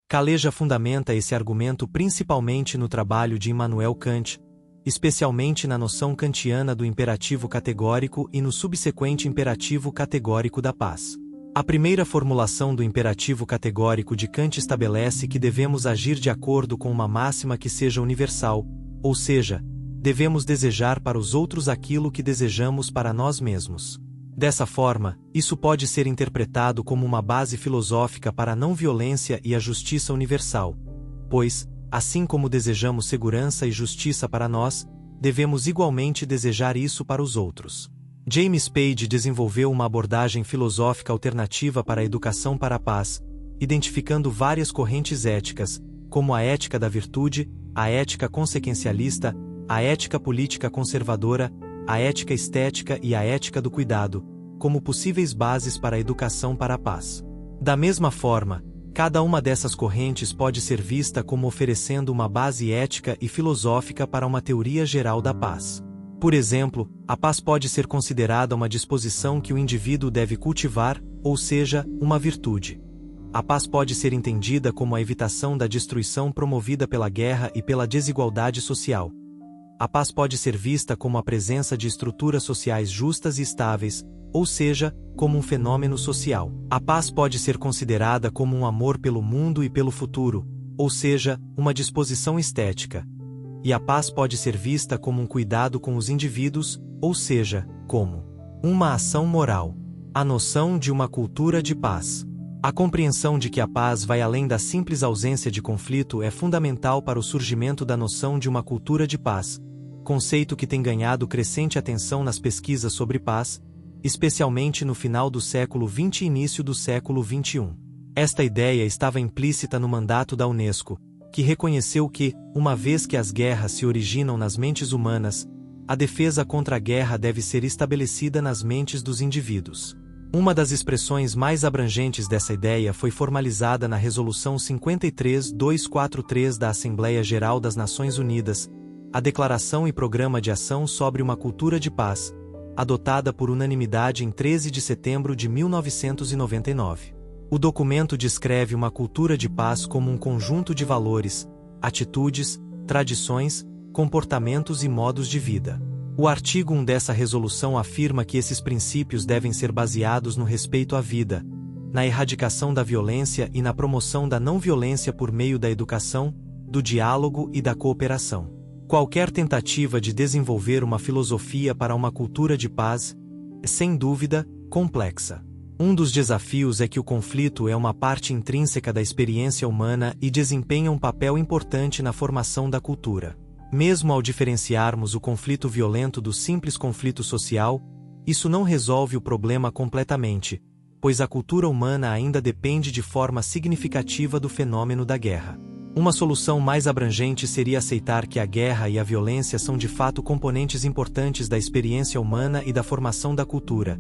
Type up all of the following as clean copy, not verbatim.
Kaleja fundamenta esse argumento principalmente no trabalho de Immanuel Kant, especialmente na noção kantiana do imperativo categórico e no subsequente imperativo categórico da paz. A primeira formulação do imperativo categórico de Kant estabelece que devemos agir de acordo com uma máxima que seja universal, ou seja, devemos desejar para os outros aquilo que desejamos para nós mesmos. Dessa forma, isso pode ser interpretado como uma base filosófica para a não-violência e a justiça universal, pois, assim como desejamos segurança e justiça para nós, devemos igualmente desejar isso para os outros. James Page desenvolveu uma abordagem filosófica alternativa para a educação para a paz, identificando várias correntes éticas, como a ética da virtude, a ética consequencialista, a ética política conservadora, a ética estética e a ética do cuidado, como possíveis bases para a educação para a paz. Da mesma forma, cada uma dessas correntes pode ser vista como oferecendo uma base ética e filosófica para uma teoria geral da paz. Por exemplo, a paz pode ser considerada uma disposição que o indivíduo deve cultivar, ou seja, uma virtude. A paz pode ser entendida como a evitação da destruição promovida pela guerra e pela desigualdade social. A paz pode ser vista como a presença de estruturas sociais justas e estáveis, ou seja, como um fenômeno social. A paz pode ser considerada como um amor pelo mundo e pelo futuro, ou seja, uma disposição estética. E a paz pode ser vista como um cuidado com os indivíduos, ou seja, como uma ação moral. A noção de uma cultura de paz. A compreensão de que a paz vai além da simples ausência de conflito é fundamental para o surgimento da noção de uma cultura de paz, conceito que tem ganhado crescente atenção nas pesquisas sobre paz, especialmente no final do século XX e início do século XXI. Esta ideia estava implícita no mandato da Unesco, que reconheceu que, uma vez que as guerras se originam nas mentes humanas, a defesa contra a guerra deve ser estabelecida nas mentes dos indivíduos. Uma das expressões mais abrangentes dessa ideia foi formalizada na Resolução 53-243 da Assembleia Geral das Nações Unidas, a Declaração e Programa de Ação sobre uma Cultura de Paz, adotada por unanimidade em 13 de setembro de 1999. O documento descreve uma cultura de paz como um conjunto de valores, atitudes, tradições, comportamentos e modos de vida. O artigo 1 dessa resolução afirma que esses princípios devem ser baseados no respeito à vida, na erradicação da violência e na promoção da não-violência por meio da educação, do diálogo e da cooperação. Qualquer tentativa de desenvolver uma filosofia para uma cultura de paz é, sem dúvida, complexa. Um dos desafios é que o conflito é uma parte intrínseca da experiência humana e desempenha um papel importante na formação da cultura. Mesmo ao diferenciarmos o conflito violento do simples conflito social, isso não resolve o problema completamente, pois a cultura humana ainda depende de forma significativa do fenômeno da guerra. Uma solução mais abrangente seria aceitar que a guerra e a violência são de fato componentes importantes da experiência humana e da formação da cultura,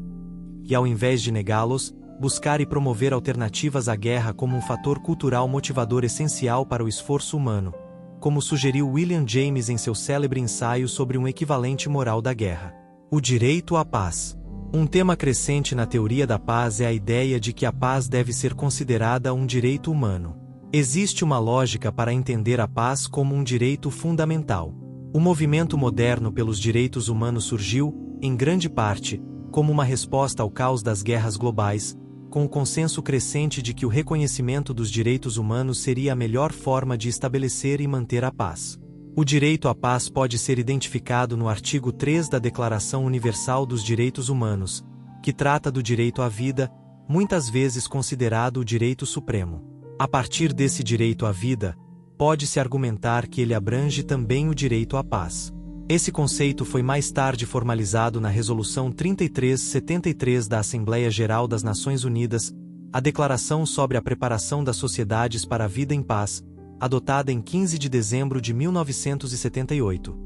e ao invés de negá-los, buscar e promover alternativas à guerra como um fator cultural motivador essencial para o esforço humano, como sugeriu William James em seu célebre ensaio sobre um equivalente moral da guerra. O direito à paz. Um tema crescente na teoria da paz é a ideia de que a paz deve ser considerada um direito humano. Existe uma lógica para entender a paz como um direito fundamental. O movimento moderno pelos direitos humanos surgiu, em grande parte, como uma resposta ao caos das guerras globais, com o consenso crescente de que o reconhecimento dos direitos humanos seria a melhor forma de estabelecer e manter a paz. O direito à paz pode ser identificado no artigo 3 da Declaração Universal dos Direitos Humanos, que trata do direito à vida, muitas vezes considerado o direito supremo. A partir desse direito à vida, pode-se argumentar que ele abrange também o direito à paz. Esse conceito foi mais tarde formalizado na Resolução 3373 da Assembleia Geral das Nações Unidas, a Declaração sobre a Preparação das Sociedades para a Vida em Paz, adotada em 15 de dezembro de 1978.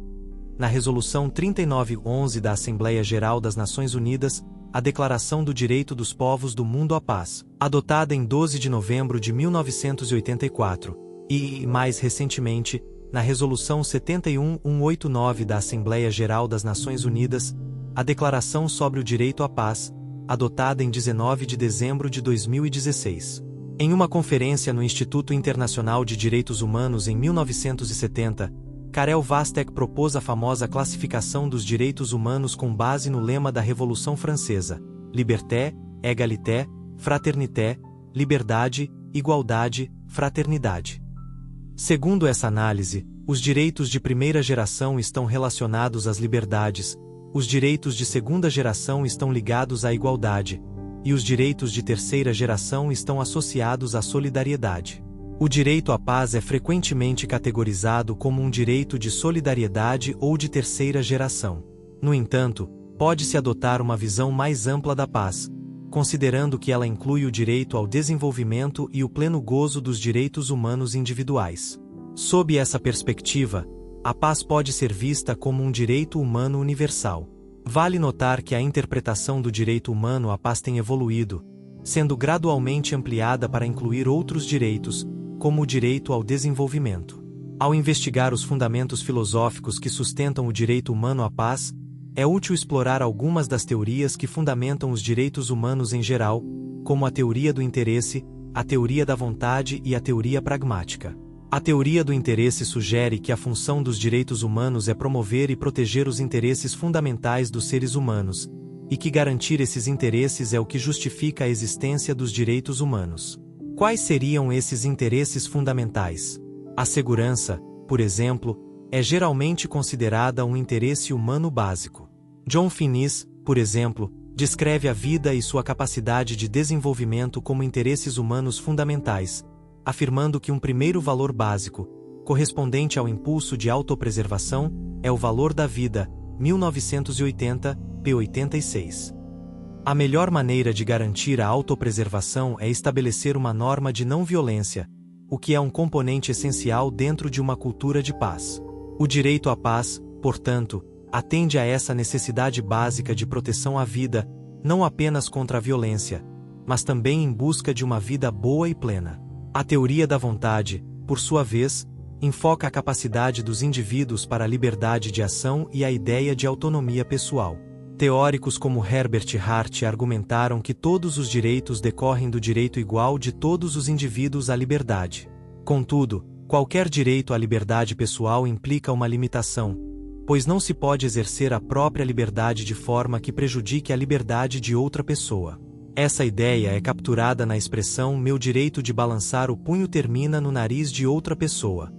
Na Resolução 3911 da Assembleia Geral das Nações Unidas, a Declaração do Direito dos Povos do Mundo à Paz, adotada em 12 de novembro de 1984, e, mais recentemente, na Resolução 71189 da Assembleia Geral das Nações Unidas, a Declaração sobre o Direito à Paz, adotada em 19 de dezembro de 2016. Em uma conferência no Instituto Internacional de Direitos Humanos em 1970, Karel Vastek propôs a famosa classificação dos direitos humanos com base no lema da Revolução Francesa: Liberté, Égalité, Fraternité, liberdade, igualdade, fraternidade. Segundo essa análise, os direitos de primeira geração estão relacionados às liberdades, os direitos de segunda geração estão ligados à igualdade, e os direitos de terceira geração estão associados à solidariedade. O direito à paz é frequentemente categorizado como um direito de solidariedade ou de terceira geração. No entanto, pode-se adotar uma visão mais ampla da paz, considerando que ela inclui o direito ao desenvolvimento e o pleno gozo dos direitos humanos individuais. Sob essa perspectiva, a paz pode ser vista como um direito humano universal. Vale notar que a interpretação do direito humano à paz tem evoluído, sendo gradualmente ampliada para incluir outros direitos, como o direito ao desenvolvimento. Ao investigar os fundamentos filosóficos que sustentam o direito humano à paz, é útil explorar algumas das teorias que fundamentam os direitos humanos em geral, como a teoria do interesse, a teoria da vontade e a teoria pragmática. A teoria do interesse sugere que a função dos direitos humanos é promover e proteger os interesses fundamentais dos seres humanos, e que garantir esses interesses é o que justifica a existência dos direitos humanos. Quais seriam esses interesses fundamentais? A segurança, por exemplo, é geralmente considerada um interesse humano básico. John Finnis, por exemplo, descreve a vida e sua capacidade de desenvolvimento como interesses humanos fundamentais, afirmando que um primeiro valor básico, correspondente ao impulso de autopreservação, é o valor da vida, 1980, p. 86. A melhor maneira de garantir a autopreservação é estabelecer uma norma de não violência, o que é um componente essencial dentro de uma cultura de paz. O direito à paz, portanto, atende a essa necessidade básica de proteção à vida, não apenas contra a violência, mas também em busca de uma vida boa e plena. A teoria da vontade, por sua vez, enfoca a capacidade dos indivíduos para a liberdade de ação e a ideia de autonomia pessoal. Teóricos como Herbert Hart argumentaram que todos os direitos decorrem do direito igual de todos os indivíduos à liberdade. Contudo, qualquer direito à liberdade pessoal implica uma limitação, pois não se pode exercer a própria liberdade de forma que prejudique a liberdade de outra pessoa. Essa ideia é capturada na expressão "meu direito de balançar o punho termina no nariz de outra pessoa".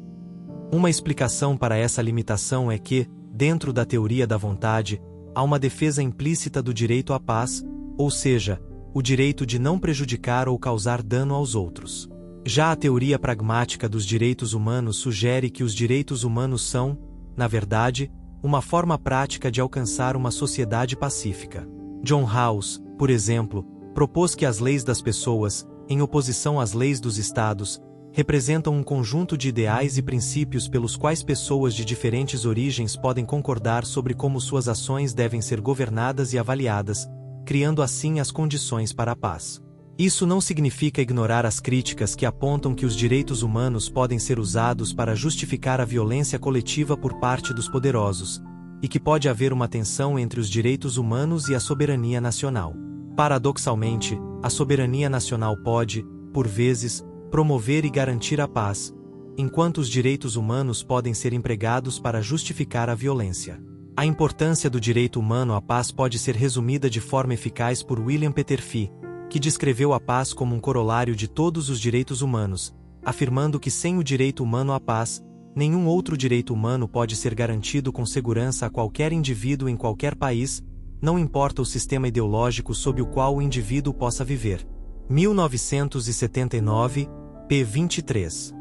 Uma explicação para essa limitação é que, dentro da teoria da vontade, há uma defesa implícita do direito à paz, ou seja, o direito de não prejudicar ou causar dano aos outros. Já a teoria pragmática dos direitos humanos sugere que os direitos humanos são, na verdade, uma forma prática de alcançar uma sociedade pacífica. John Rawls, por exemplo, propôs que as leis das pessoas, em oposição às leis dos estados, representam um conjunto de ideais e princípios pelos quais pessoas de diferentes origens podem concordar sobre como suas ações devem ser governadas e avaliadas, criando assim as condições para a paz. Isso não significa ignorar as críticas que apontam que os direitos humanos podem ser usados para justificar a violência coletiva por parte dos poderosos, e que pode haver uma tensão entre os direitos humanos e a soberania nacional. Paradoxalmente, a soberania nacional pode, por vezes, promover e garantir a paz, enquanto os direitos humanos podem ser empregados para justificar a violência. A importância do direito humano à paz pode ser resumida de forma eficaz por William Peter Fee, que descreveu a paz como um corolário de todos os direitos humanos, afirmando que sem o direito humano à paz, nenhum outro direito humano pode ser garantido com segurança a qualquer indivíduo em qualquer país, não importa o sistema ideológico sob o qual o indivíduo possa viver. 1979, p. 23.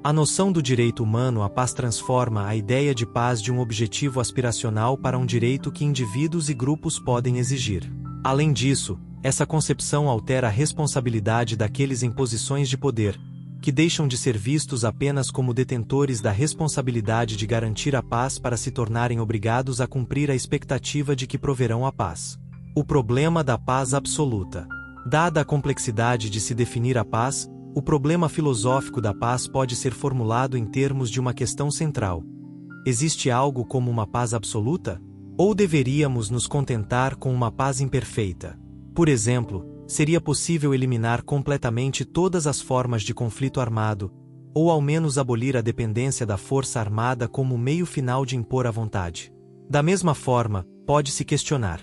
A noção do direito humano à paz transforma a ideia de paz de um objetivo aspiracional para um direito que indivíduos e grupos podem exigir. Além disso, essa concepção altera a responsabilidade daqueles em posições de poder, que deixam de ser vistos apenas como detentores da responsabilidade de garantir a paz para se tornarem obrigados a cumprir a expectativa de que proverão a paz. O problema da paz absoluta. Dada a complexidade de se definir a paz, o problema filosófico da paz pode ser formulado em termos de uma questão central. Existe algo como uma paz absoluta? Ou deveríamos nos contentar com uma paz imperfeita? Por exemplo, seria possível eliminar completamente todas as formas de conflito armado, ou ao menos abolir a dependência da força armada como meio final de impor a vontade. Da mesma forma, pode-se questionar: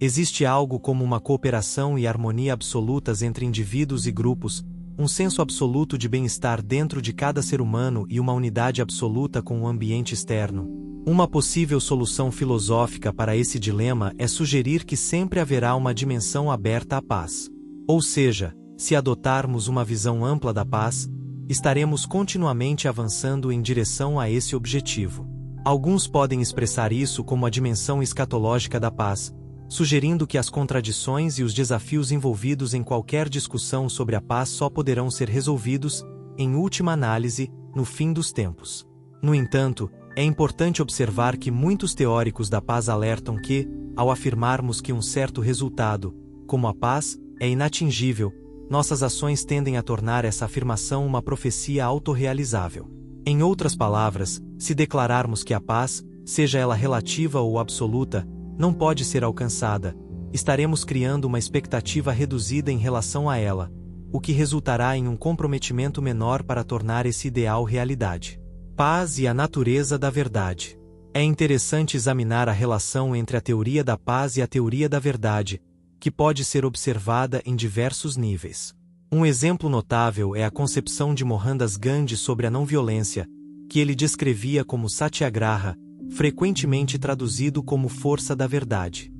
existe algo como uma cooperação e harmonia absolutas entre indivíduos e grupos, um senso absoluto de bem-estar dentro de cada ser humano e uma unidade absoluta com o ambiente externo? Uma possível solução filosófica para esse dilema é sugerir que sempre haverá uma dimensão aberta à paz. Ou seja, se adotarmos uma visão ampla da paz, estaremos continuamente avançando em direção a esse objetivo. Alguns podem expressar isso como a dimensão escatológica da paz, sugerindo que as contradições e os desafios envolvidos em qualquer discussão sobre a paz só poderão ser resolvidos, em última análise, no fim dos tempos. No entanto, é importante observar que muitos teóricos da paz alertam que, ao afirmarmos que um certo resultado, como a paz, é inatingível, nossas ações tendem a tornar essa afirmação uma profecia autorrealizável. Em outras palavras, se declararmos que a paz, seja ela relativa ou absoluta, não pode ser alcançada, estaremos criando uma expectativa reduzida em relação a ela, o que resultará em um comprometimento menor para tornar esse ideal realidade. Paz e a natureza da verdade. É interessante examinar a relação entre a teoria da paz e a teoria da verdade, que pode ser observada em diversos níveis. Um exemplo notável é a concepção de Mohandas Gandhi sobre a não-violência, que ele descrevia como Satyagraha, frequentemente traduzido como força da verdade.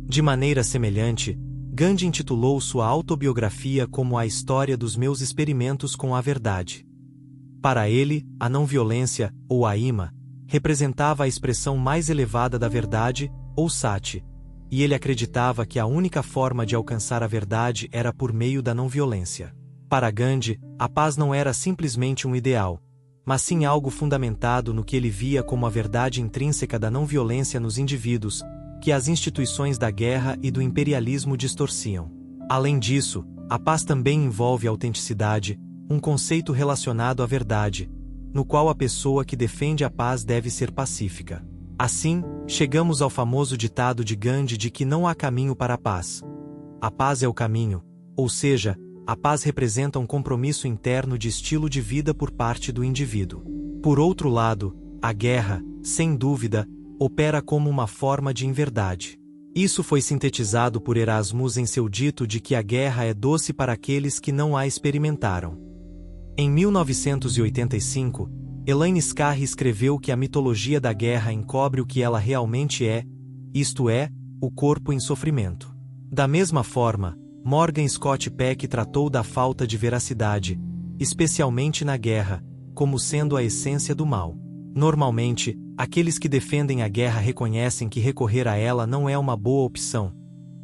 De maneira semelhante, Gandhi intitulou sua autobiografia como A História dos Meus Experimentos com a Verdade. Para ele, a não-violência, ou ahimsa, representava a expressão mais elevada da verdade, ou sati, e ele acreditava que a única forma de alcançar a verdade era por meio da não-violência. Para Gandhi, a paz não era simplesmente um ideal, mas sim algo fundamentado no que ele via como a verdade intrínseca da não-violência nos indivíduos, que as instituições da guerra e do imperialismo distorciam. Além disso, a paz também envolve a autenticidade, um conceito relacionado à verdade, no qual a pessoa que defende a paz deve ser pacífica. Assim, chegamos ao famoso ditado de Gandhi de que não há caminho para a paz. A paz é o caminho, ou seja, a paz representa um compromisso interno de estilo de vida por parte do indivíduo. Por outro lado, a guerra, sem dúvida, opera como uma forma de inverdade. Isso foi sintetizado por Erasmus em seu dito de que a guerra é doce para aqueles que não a experimentaram. Em 1985, Elaine Scarry escreveu que a mitologia da guerra encobre o que ela realmente é, isto é, o corpo em sofrimento. Da mesma forma, Morgan Scott Peck tratou da falta de veracidade, especialmente na guerra, como sendo a essência do mal. Normalmente, aqueles que defendem a guerra reconhecem que recorrer a ela não é uma boa opção,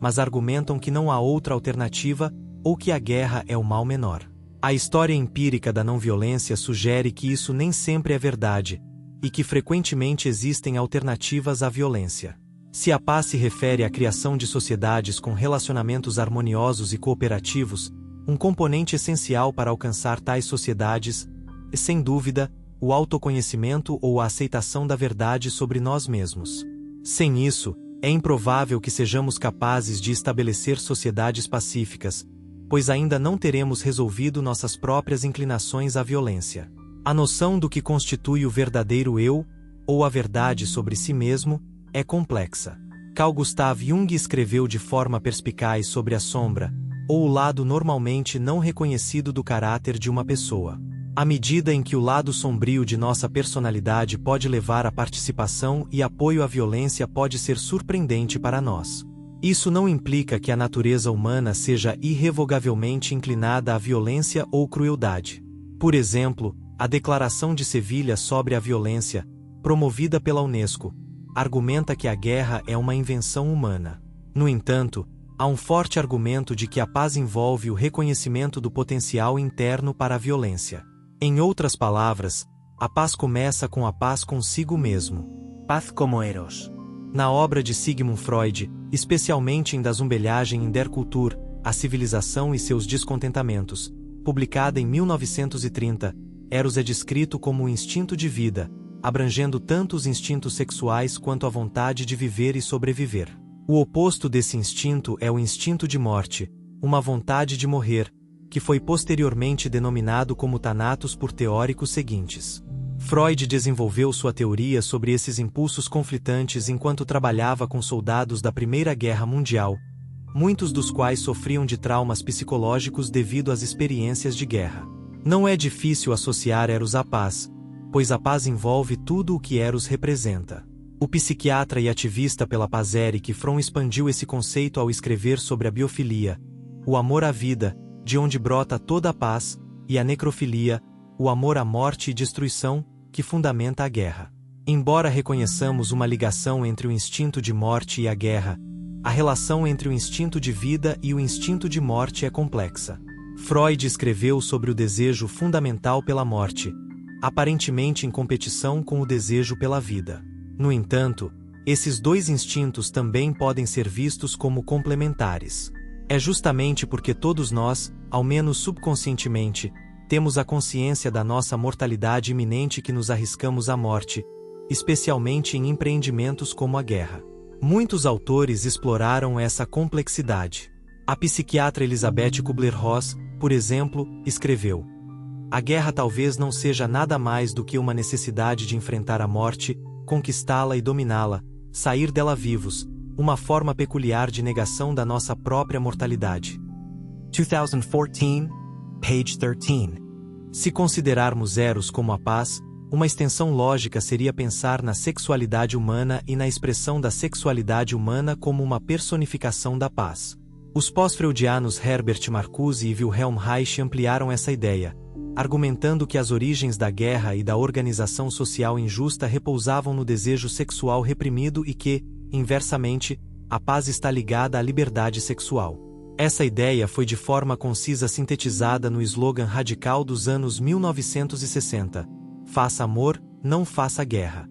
mas argumentam que não há outra alternativa, ou que a guerra é o mal menor. A história empírica da não-violência sugere que isso nem sempre é verdade, e que frequentemente existem alternativas à violência. Se a paz se refere à criação de sociedades com relacionamentos harmoniosos e cooperativos, um componente essencial para alcançar tais sociedades é, sem dúvida, o autoconhecimento ou a aceitação da verdade sobre nós mesmos. Sem isso, é improvável que sejamos capazes de estabelecer sociedades pacíficas, pois ainda não teremos resolvido nossas próprias inclinações à violência. A noção do que constitui o verdadeiro eu, ou a verdade sobre si mesmo, é complexa. Carl Gustav Jung escreveu de forma perspicaz sobre a sombra, ou o lado normalmente não reconhecido do caráter de uma pessoa. À medida em que o lado sombrio de nossa personalidade pode levar à participação e apoio à violência pode ser surpreendente para nós. Isso não implica que a natureza humana seja irrevogavelmente inclinada à violência ou crueldade. Por exemplo, a Declaração de Sevilha sobre a Violência, promovida pela Unesco, argumenta que a guerra é uma invenção humana. No entanto, há um forte argumento de que a paz envolve o reconhecimento do potencial interno para a violência. Em outras palavras, a paz começa com a paz consigo mesmo. Paz como Eros. Na obra de Sigmund Freud, especialmente em Das Unbelhagen in der Kultur, A Civilização e seus Descontentamentos, publicada em 1930, Eros é descrito como um instinto de vida, abrangendo tanto os instintos sexuais quanto a vontade de viver e sobreviver. O oposto desse instinto é o instinto de morte, uma vontade de morrer, que foi posteriormente denominado como Thanatos por teóricos seguintes. Freud desenvolveu sua teoria sobre esses impulsos conflitantes enquanto trabalhava com soldados da Primeira Guerra Mundial, muitos dos quais sofriam de traumas psicológicos devido às experiências de guerra. Não é difícil associar Eros à paz, pois a paz envolve tudo o que Eros representa. O psiquiatra e ativista pela paz Erich Fromm expandiu esse conceito ao escrever sobre a biofilia, o amor à vida, de onde brota toda a paz, e a necrofilia, o amor à morte e destruição, que fundamenta a guerra. Embora reconheçamos uma ligação entre o instinto de morte e a guerra, a relação entre o instinto de vida e o instinto de morte é complexa. Freud escreveu sobre o desejo fundamental pela morte, aparentemente em competição com o desejo pela vida. No entanto, esses dois instintos também podem ser vistos como complementares. É justamente porque todos nós, ao menos subconscientemente, temos a consciência da nossa mortalidade iminente que nos arriscamos à morte, especialmente em empreendimentos como a guerra. Muitos autores exploraram essa complexidade. A psiquiatra Elizabeth Kubler-Ross, por exemplo, escreveu: "A guerra talvez não seja nada mais do que uma necessidade de enfrentar a morte, conquistá-la e dominá-la, sair dela vivos, uma forma peculiar de negação da nossa própria mortalidade." 2014, page 13. Se considerarmos Eros como a paz, uma extensão lógica seria pensar na sexualidade humana e na expressão da sexualidade humana como uma personificação da paz. Os pós-freudianos Herbert Marcuse e Wilhelm Reich ampliaram essa ideia, argumentando que as origens da guerra e da organização social injusta repousavam no desejo sexual reprimido e que, inversamente, a paz está ligada à liberdade sexual. Essa ideia foi de forma concisa sintetizada no slogan radical dos anos 1960: "Faça amor, não faça guerra."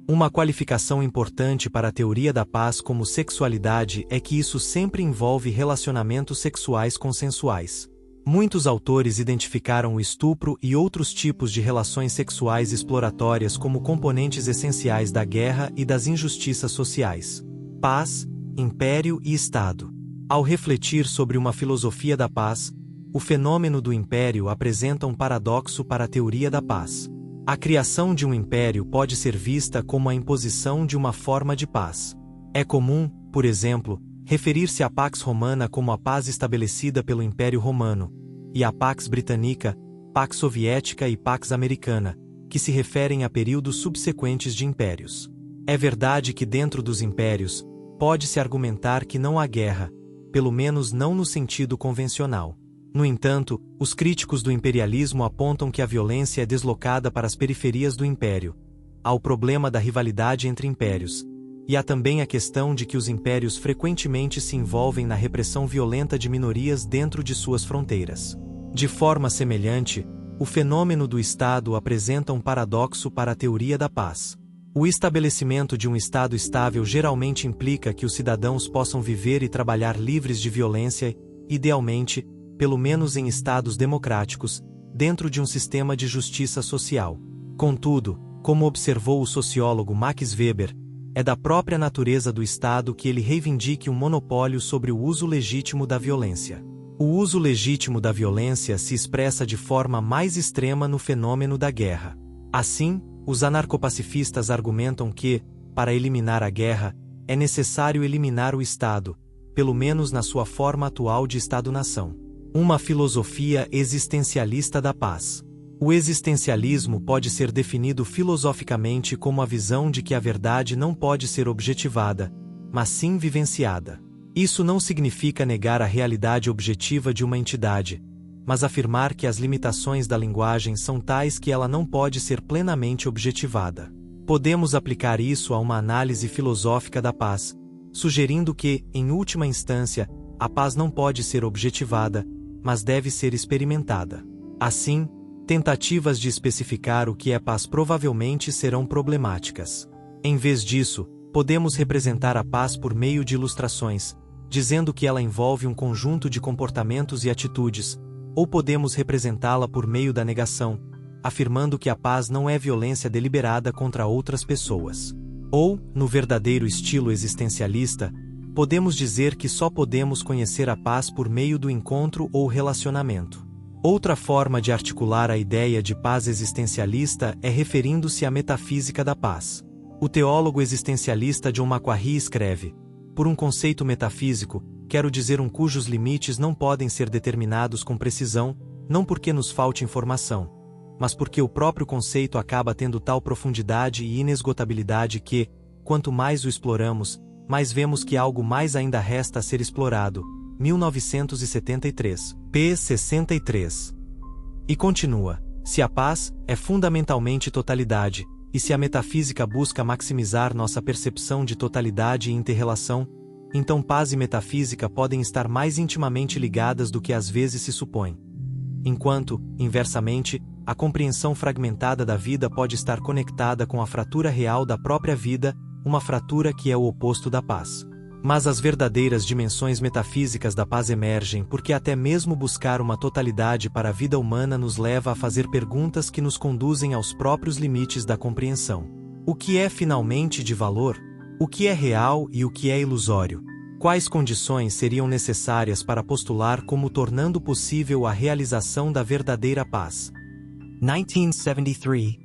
Uma qualificação importante para a teoria da paz como sexualidade é que isso sempre envolve relacionamentos sexuais consensuais. Muitos autores identificaram o estupro e outros tipos de relações sexuais exploratórias como componentes essenciais da guerra e das injustiças sociais. Paz, império e Estado. Ao refletir sobre uma filosofia da paz, o fenômeno do império apresenta um paradoxo para a teoria da paz. A criação de um império pode ser vista como a imposição de uma forma de paz. É comum, por exemplo, referir-se à Pax Romana como a paz estabelecida pelo Império Romano, e à Pax Britânica, Pax Soviética e Pax Americana, que se referem a períodos subsequentes de impérios. É verdade que dentro dos impérios, pode-se argumentar que não há guerra, pelo menos não no sentido convencional. No entanto, os críticos do imperialismo apontam que a violência é deslocada para as periferias do império. Há o problema da rivalidade entre impérios. E há também a questão de que os impérios frequentemente se envolvem na repressão violenta de minorias dentro de suas fronteiras. De forma semelhante, o fenômeno do Estado apresenta um paradoxo para a teoria da paz. O estabelecimento de um Estado estável geralmente implica que os cidadãos possam viver e trabalhar livres de violência, idealmente, pelo menos em estados democráticos, dentro de um sistema de justiça social. Contudo, como observou o sociólogo Max Weber, é da própria natureza do Estado que ele reivindique um monopólio sobre o uso legítimo da violência. O uso legítimo da violência se expressa de forma mais extrema no fenômeno da guerra. Assim, os anarcopacifistas argumentam que, para eliminar a guerra, é necessário eliminar o Estado, pelo menos na sua forma atual de Estado-nação. Uma filosofia existencialista da paz. O existencialismo pode ser definido filosoficamente como a visão de que a verdade não pode ser objetivada, mas sim vivenciada. Isso não significa negar a realidade objetiva de uma entidade, mas afirmar que as limitações da linguagem são tais que ela não pode ser plenamente objetivada. Podemos aplicar isso a uma análise filosófica da paz, sugerindo que, em última instância, a paz não pode ser objetivada, mas deve ser experimentada. Assim, tentativas de especificar o que é paz provavelmente serão problemáticas. Em vez disso, podemos representar a paz por meio de ilustrações, dizendo que ela envolve um conjunto de comportamentos e atitudes, ou podemos representá-la por meio da negação, afirmando que a paz não é violência deliberada contra outras pessoas. Ou, no verdadeiro estilo existencialista, Podemos dizer que só podemos conhecer a paz por meio do encontro ou relacionamento. Outra forma de articular a ideia de paz existencialista é referindo-se à metafísica da paz. O teólogo existencialista John Macquarie escreve: por um conceito metafísico, quero dizer um cujos limites não podem ser determinados com precisão, não porque nos falte informação, mas porque o próprio conceito acaba tendo tal profundidade e inesgotabilidade que, quanto mais o exploramos, mais vemos que algo mais ainda resta a ser explorado. 1973, p. 63. E continua: se a paz é fundamentalmente totalidade, e se a metafísica busca maximizar nossa percepção de totalidade e interrelação, então paz e metafísica podem estar mais intimamente ligadas do que às vezes se supõe. Enquanto, inversamente, a compreensão fragmentada da vida pode estar conectada com a fratura real da própria vida, uma fratura que é o oposto da paz. Mas as verdadeiras dimensões metafísicas da paz emergem porque até mesmo buscar uma totalidade para a vida humana nos leva a fazer perguntas que nos conduzem aos próprios limites da compreensão. O que é finalmente de valor? O que é real e o que é ilusório? Quais condições seriam necessárias para postular como tornando possível a realização da verdadeira paz? 1973,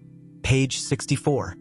page 64.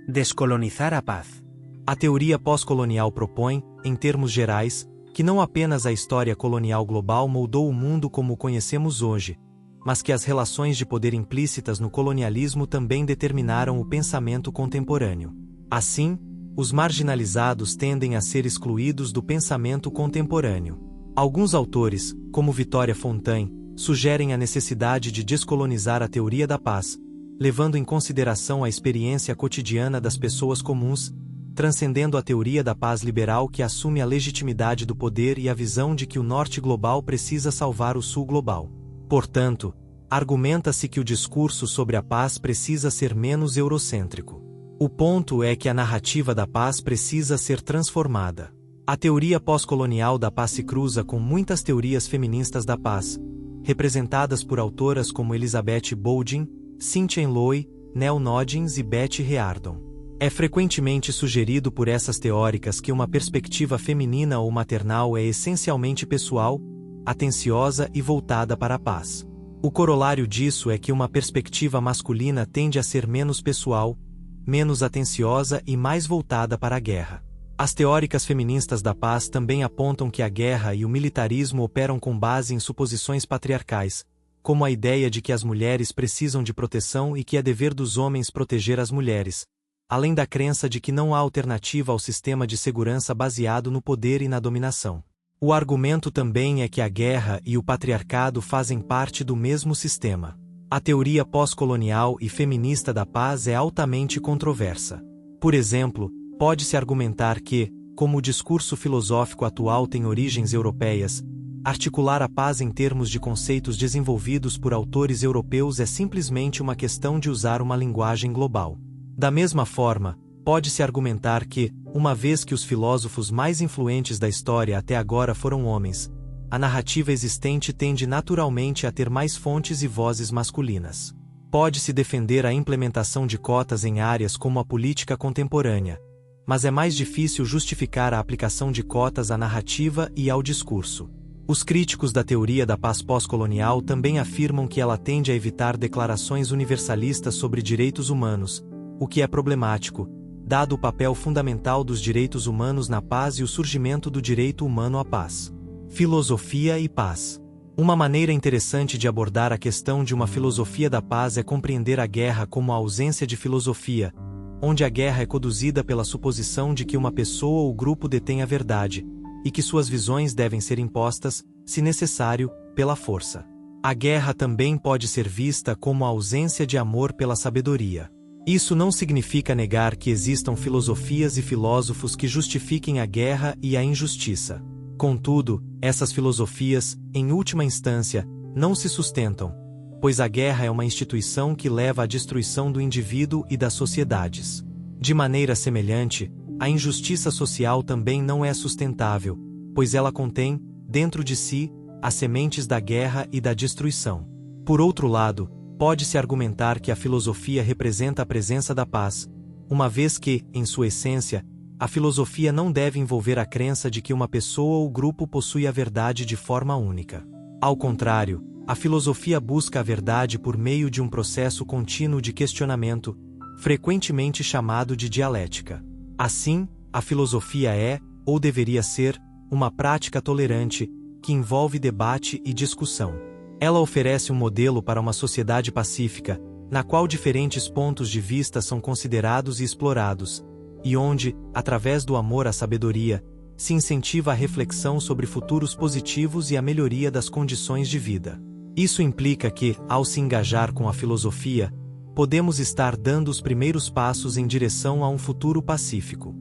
Descolonizar a paz. A teoria pós-colonial propõe, em termos gerais, que não apenas a história colonial global moldou o mundo como o conhecemos hoje, mas que as relações de poder implícitas no colonialismo também determinaram o pensamento contemporâneo. Assim, os marginalizados tendem a ser excluídos do pensamento contemporâneo. Alguns autores, como Vitória Fontaine, sugerem a necessidade de descolonizar a teoria da paz, levando em consideração a experiência cotidiana das pessoas comuns, transcendendo a teoria da paz liberal que assume a legitimidade do poder e a visão de que o norte global precisa salvar o sul global. Portanto, argumenta-se que o discurso sobre a paz precisa ser menos eurocêntrico. O ponto é que a narrativa da paz precisa ser transformada. A teoria pós-colonial da paz se cruza com muitas teorias feministas da paz, representadas por autoras como Elizabeth Bowden, Cynthia Enloe, Nell Noddings e Betty Reardon. É frequentemente sugerido por essas teóricas que uma perspectiva feminina ou maternal é essencialmente pessoal, atenciosa e voltada para a paz. O corolário disso é que uma perspectiva masculina tende a ser menos pessoal, menos atenciosa e mais voltada para a guerra. As teóricas feministas da paz também apontam que a guerra e o militarismo operam com base em suposições patriarcais, como a ideia de que as mulheres precisam de proteção e que é dever dos homens proteger as mulheres, além da crença de que não há alternativa ao sistema de segurança baseado no poder e na dominação. O argumento também é que a guerra e o patriarcado fazem parte do mesmo sistema. A teoria pós-colonial e feminista da paz é altamente controversa. Por exemplo, pode-se argumentar que, como o discurso filosófico atual tem origens europeias, articular a paz em termos de conceitos desenvolvidos por autores europeus é simplesmente uma questão de usar uma linguagem global. Da mesma forma, pode-se argumentar que, uma vez que os filósofos mais influentes da história até agora foram homens, a narrativa existente tende naturalmente a ter mais fontes e vozes masculinas. Pode-se defender a implementação de cotas em áreas como a política contemporânea, mas é mais difícil justificar a aplicação de cotas à narrativa e ao discurso. Os críticos da teoria da paz pós-colonial também afirmam que ela tende a evitar declarações universalistas sobre direitos humanos, o que é problemático, dado o papel fundamental dos direitos humanos na paz e o surgimento do direito humano à paz. Filosofia e paz. Uma maneira interessante de abordar a questão de uma filosofia da paz é compreender a guerra como a ausência de filosofia, onde a guerra é conduzida pela suposição de que uma pessoa ou grupo detém a verdade, e que suas visões devem ser impostas, se necessário, pela força. A guerra também pode ser vista como a ausência de amor pela sabedoria. Isso não significa negar que existam filosofias e filósofos que justifiquem a guerra e a injustiça. Contudo, essas filosofias, em última instância, não se sustentam, pois a guerra é uma instituição que leva à destruição do indivíduo e das sociedades. De maneira semelhante, a injustiça social também não é sustentável, pois ela contém, dentro de si, as sementes da guerra e da destruição. Por outro lado, pode-se argumentar que a filosofia representa a presença da paz, uma vez que, em sua essência, A filosofia não deve envolver a crença de que uma pessoa ou grupo possui a verdade de forma única. Ao contrário, a filosofia busca a verdade por meio de um processo contínuo de questionamento, frequentemente chamado de dialética. Assim, a filosofia é, ou deveria ser, uma prática tolerante, que envolve debate e discussão. Ela oferece um modelo para uma sociedade pacífica, na qual diferentes pontos de vista são considerados e explorados, e onde, através do amor à sabedoria, se incentiva a reflexão sobre futuros positivos e a melhoria das condições de vida. Isso implica que, ao se engajar com a filosofia, podemos estar dando os primeiros passos em direção a um futuro pacífico.